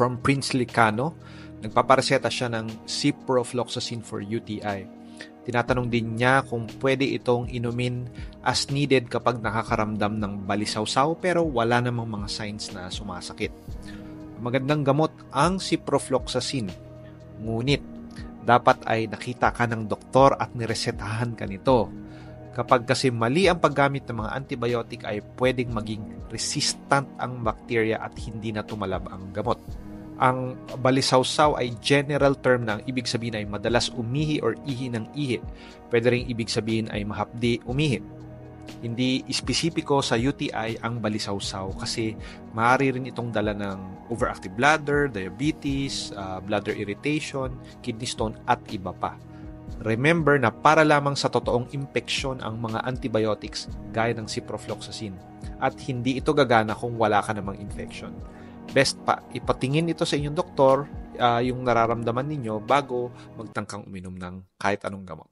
from Prince Licano. Nagpapareseta siya ng ciprofloxacin for UTI. Tinatanong din niya kung pwede itong inumin as needed kapag nakakaramdam ng balisawsaw pero wala namang mga signs na sumasakit. Magandang gamot ang ciprofloxacin. Ngunit, dapat ay nakita ka ng doktor at niresetahan ka nito. Kapag kasi mali ang paggamit ng mga antibiotic ay pwedeng maging resistant ang bakterya at hindi na tumalab ang gamot. Ang balisawsaw ay general term na ang ibig sabihin ay madalas umihi or ihi ng ihi. Pwede rin ibig sabihin ay mahapdi umihi. Hindi espesipiko sa UTI ang balisawsaw kasi maaari rin itong dala ng overactive bladder, diabetes, bladder irritation, kidney stone at iba pa. Remember na para lamang sa totoong impeksyon ang mga antibiotics gaya ng ciprofloxacin at hindi ito gagana kung wala ka namang infection. Best pa, ipatingin ito sa inyong doktor yung nararamdaman ninyo bago magtangkang uminom ng kahit anong gamot.